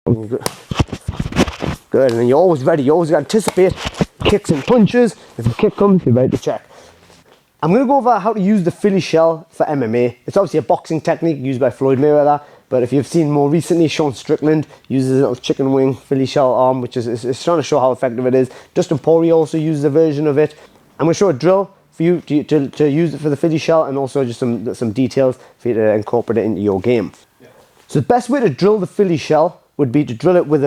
Good. And then you're always ready. You always anticipate kicks and punches. If a kick comes, you're ready to check. I'm going to go over how to use the Philly shell for MMA. It's obviously a boxing technique used by Floyd Mayweather, but if you've seen more recently, Strickland uses a little chicken wing Philly shell arm, which is trying to show how effective it is. Dustin Poirier also uses a version of it. I'm going to show a drill for you to use it for the Philly shell, and also just some details for you to incorporate it into your game. Yeah. So the best way to drill the Philly shell would be to drill it with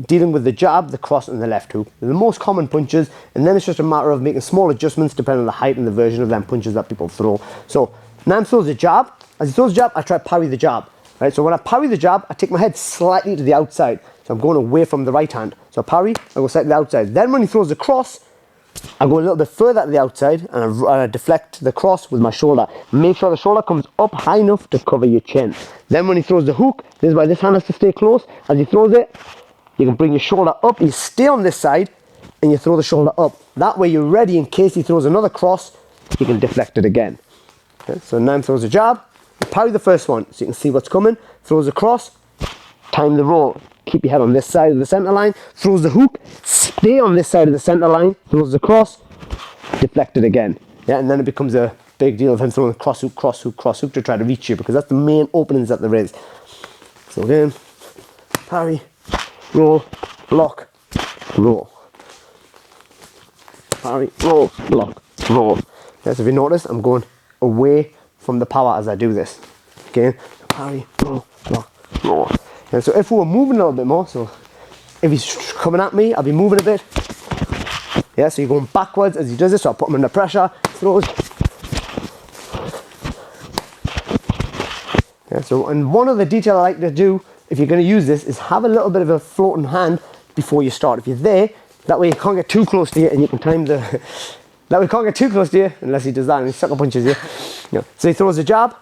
dealing with the jab, the cross, and the left hook. They're the most common punches, and then it's just a matter of making small adjustments depending on the height and the version of them punches that people throw. So Nam throws a jab. As he throws a jab, I try to parry the jab. Right? So when I parry the jab, I take my head slightly to the outside. So I'm going away from the right hand. So I parry, I go slightly to the outside. Then when he throws the cross, I go a little bit further to the outside, and I deflect the cross with my shoulder. Make sure the shoulder comes up high enough to cover your chin. Then when he throws the hook, this is why this hand has to stay close. As he throws it, you can bring your shoulder up, you stay on this side, and you throw the shoulder up. That way you're ready in case he throws another cross, you can deflect it again. Okay, so Nam throws a jab, parry the first one, so you can see what's coming, throws a cross, time the roll. Keep your head on this side of the center line, throws the hook, stay on this side of the center line, throws the cross, deflect it again. Yeah, and then it becomes a big deal of him throwing cross hook, cross hook, cross hook to try to reach you, because that's the main openings that there is. So again, parry, roll, block, roll. Parry, roll, block, roll. Yeah, so if you notice, I'm going away from the power as I do this. Again, parry, roll, block, roll. And so if we were moving a little bit more, so if he's coming at me, I'll be moving a bit. Yeah, so you're going backwards as he does this, so I'll put him under pressure, throws. Yeah, so, and one other detail I like to do, if you're going to use this, is have a little bit of a floating hand before you start. If you're there, that way you can't get too close to you, and you can time the... that way you can't get too close to you, unless he does that and he sucker punches you. Yeah. So he throws a jab.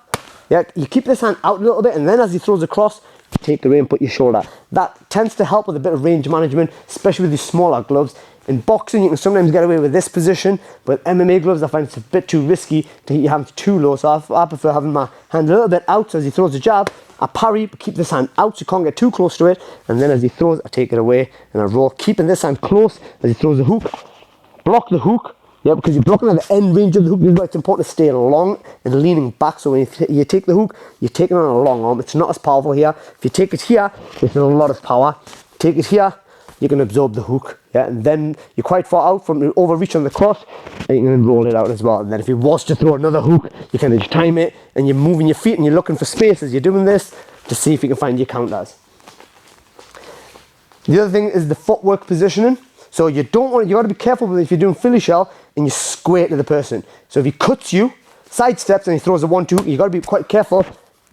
Yeah, you keep this hand out a little bit, and then as he throws across, take the away and put your shoulder. That tends to help with a bit of range management, especially with these smaller gloves. In boxing, you can sometimes get away with this position, but MMA gloves, I find it's a bit too risky to hit your hands too low. So I prefer having my hand a little bit out. So as he throws a jab, I parry, but keep this hand out so you can't get too close to it. And then as he throws, I take it away and I roll, keeping this hand close as he throws the hook. Block the hook. Yeah, because you're blocking at the end range of the hook. This is why it's important to stay long and leaning back. So when you take the hook, you're taking it on a long arm. It's not as powerful here. If you take it here, there's a lot of power. Take it here, you can absorb the hook. Yeah, and then you're quite far out from the overreach on the cross, and you can roll it out as well. And then if you was to throw another hook, you kind of just time it, and you're moving your feet and you're looking for space as you're doing this to see if you can find your counters. The other thing is the footwork positioning. So you got to be careful with it if you're doing Philly shell and you square to the person. So if he cuts you, sidesteps and he throws a 1-2, you got to be quite careful.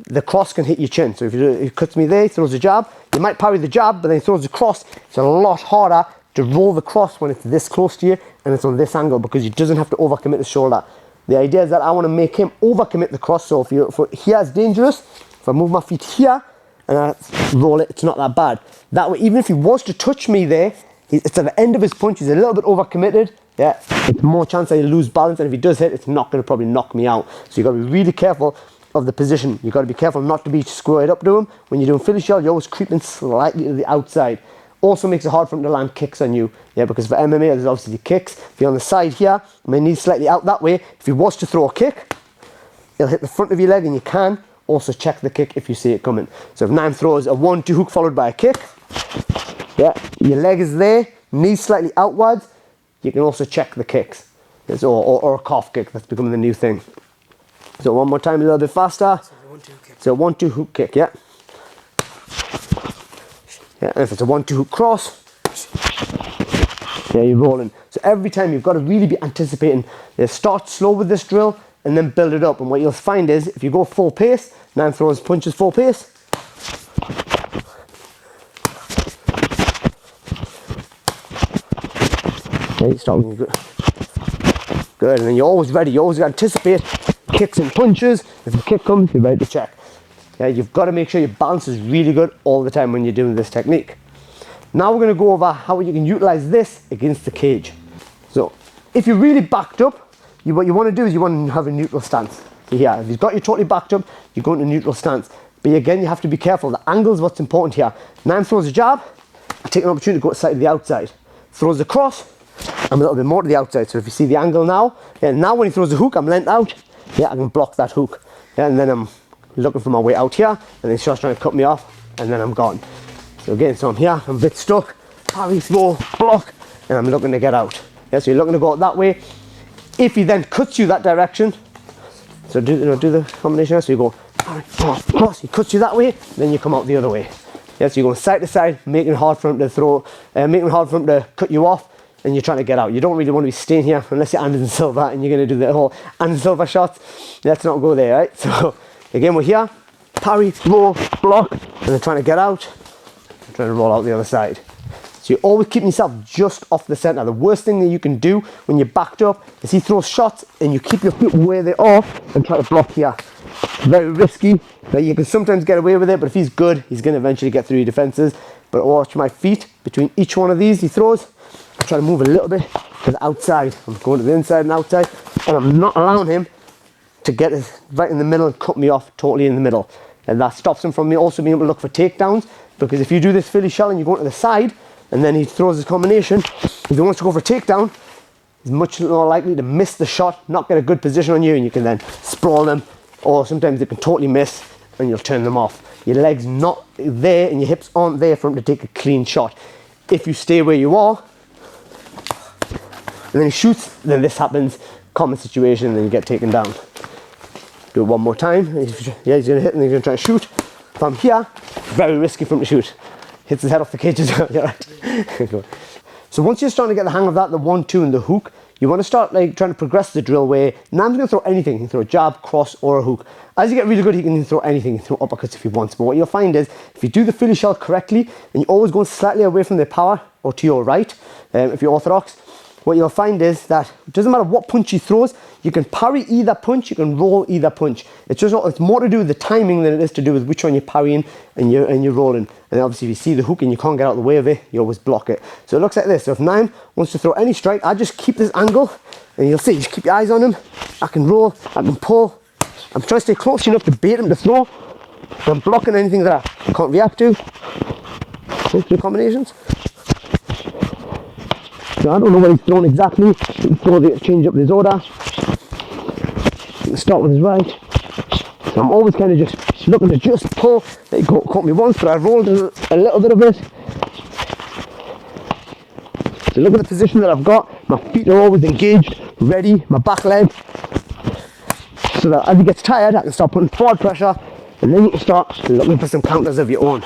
The cross can hit your chin. So if he cuts me there, he throws a jab, you might parry the jab, but then he throws the cross. It's a lot harder to roll the cross when it's this close to you and it's on this angle, because he doesn't have to overcommit the shoulder. The idea is that I want to make him overcommit the cross. So if here is dangerous, if I move my feet here and I roll it, it's not that bad. That way, even if he was to touch me there, it's at the end of his punch, he's a little bit overcommitted. Yeah, it's more chance that he'll lose balance, and if he does hit, it's not going to probably knock me out. So you've got to be really careful of the position. You've got to be careful not to be squared up to him. When you're doing Philly shell, you're always creeping slightly to the outside. Also makes it hard for him to land kicks on you. Yeah, because for MMA, there's obviously the kicks. If you're on the side here, my knee's slightly out that way. If he was to throw a kick, he'll hit the front of your leg, and you can also check the kick if you see it coming. So if Nam throws a 1-2 hook followed by a kick, yeah, your leg is there, knees slightly outwards, you can also check the kicks. Or a calf kick, that's becoming the new thing. So one more time, a little bit faster. So 1-2 hook kick, yeah. Yeah, and if it's a 1-2 hook cross, yeah, you're rolling. So every time you've got to really be anticipating. Start slow with this drill and then build it up. And what you'll find is, if you go full pace, Nam throws punches full pace, okay, start good, and then you're always ready. You always anticipate kicks and punches. If a kick comes, you're ready to check. Yeah, you've got to make sure your balance is really good all the time when you're doing this technique. Now we're going to go over how you can utilize this against the cage. So if you're really backed up, what you want to do is you want to have a neutral stance. So here, if you've got you totally backed up, you go into neutral stance. But again, you have to be careful. The angle is what's important here. Naim throws a jab, I take an opportunity to go slightly to the outside. Throws the cross, I'm a little bit more to the outside. So if you see the angle now, yeah, now when he throws the hook, I'm lent out. Yeah, I can block that hook. Yeah, and then I'm looking for my way out here, and then Shaj trying to cut me off, and then I'm gone. So again, so I'm here, I'm a bit stuck, parry, throw, block, and I'm looking to get out. Yeah, so you're looking to go that way. If he then cuts you that direction, so do the combination. So you go parry, cross, he cuts you that way, then you come out the other way. Yeah, so you're going side to side, making it hard for him to throw, making it hard for him to cut you off, and you're trying to get out. You don't really want to be staying here unless you're Anderson Silva and you're going to do the whole Anderson Silva shots. Let's not go there, right? So again, we're here, parry, throw, block, and then trying to get out, trying to roll out the other side. So you're always keeping yourself just off the center. The worst thing that you can do when you're backed up is he throws shots and you keep your feet where they're off and try to block here. Very risky. Now you can sometimes get away with it, but if he's good, he's going to eventually get through your defenses. But watch my feet between each one of these he throws. I try to move a little bit to the outside. I'm going to the inside and outside, and I'm not allowing him to get it right in the middle and cut me off totally in the middle. And that stops him from me also being able to look for takedowns, because if you do this Philly shell and you go to the side and then he throws his combination, if he wants to go for a takedown, he's much more likely to miss the shot, not get a good position on you, and you can then sprawl them, or sometimes they can totally miss and you'll turn them off. Your legs not there and your hips aren't there for him to take a clean shot. If you stay where you are and then he shoots, then this happens, common situation, and then you get taken down. Do it one more time. Yeah, he's going to hit and he's going to try to shoot. From here, very risky for him to shoot. Hits his head off the cage as well. Yeah, right. So once you're starting to get the hang of that, the 1-2 and the hook, you want to start like trying to progress the drill where Nam's going to throw anything. He can throw a jab, cross, or a hook. As you get really good, he can throw anything. He can throw uppercuts if he wants. But what you'll find is, if you do the Philly shell correctly, and you're always going slightly away from their power or to your right, if you're orthodox, what you'll find is that it doesn't matter what punch he throws, you can parry either punch, you can roll either punch. It's more to do with the timing than it is to do with which one you're parrying and you're rolling. And obviously if you see the hook and you can't get out of the way of it, you always block it. So it looks like this. So if Naim wants to throw any strike, I just keep this angle, and you'll see, just keep your eyes on him. I can roll, I can pull. I'm trying to stay close enough to bait him to throw. I'm blocking anything that I can't react to. Through combinations. So I don't know what he's throwing exactly. He can throw the change up his order. Start with his right. So I'm always kind of just looking to just pull. They caught me once, but I rolled a little bit of it. So look at the position that I've got. My feet are always engaged, ready, my back leg. So that as he gets tired, I can start putting forward pressure, and then you can start looking for some counters of your own.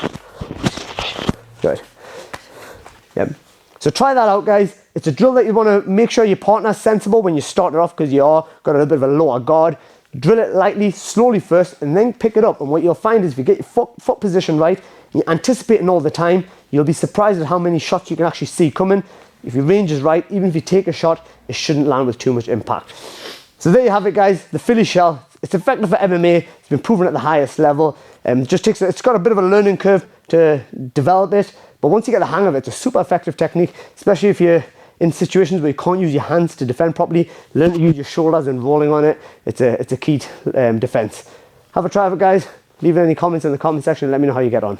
Good. Yep. So try that out, guys. It's a drill that you want to make sure your partner's sensible when you start it off, because you are got a little bit of a lower guard. Drill it lightly, slowly first, and then pick it up. And what you'll find is if you get your foot position right, and you're anticipating all the time, you'll be surprised at how many shots you can actually see coming. If your range is right, even if you take a shot, it shouldn't land with too much impact. So there you have it, guys. The Philly shell. It's effective for MMA. It's been proven at the highest level. It's got a bit of a learning curve to develop it, but once you get the hang of it, it's a super effective technique, especially if you're in situations where you can't use your hands to defend properly. Learn to use your shoulders and rolling on it. It's a key defense. Have a try of it, guys. Leave any comments in the comment section and let me know how you get on.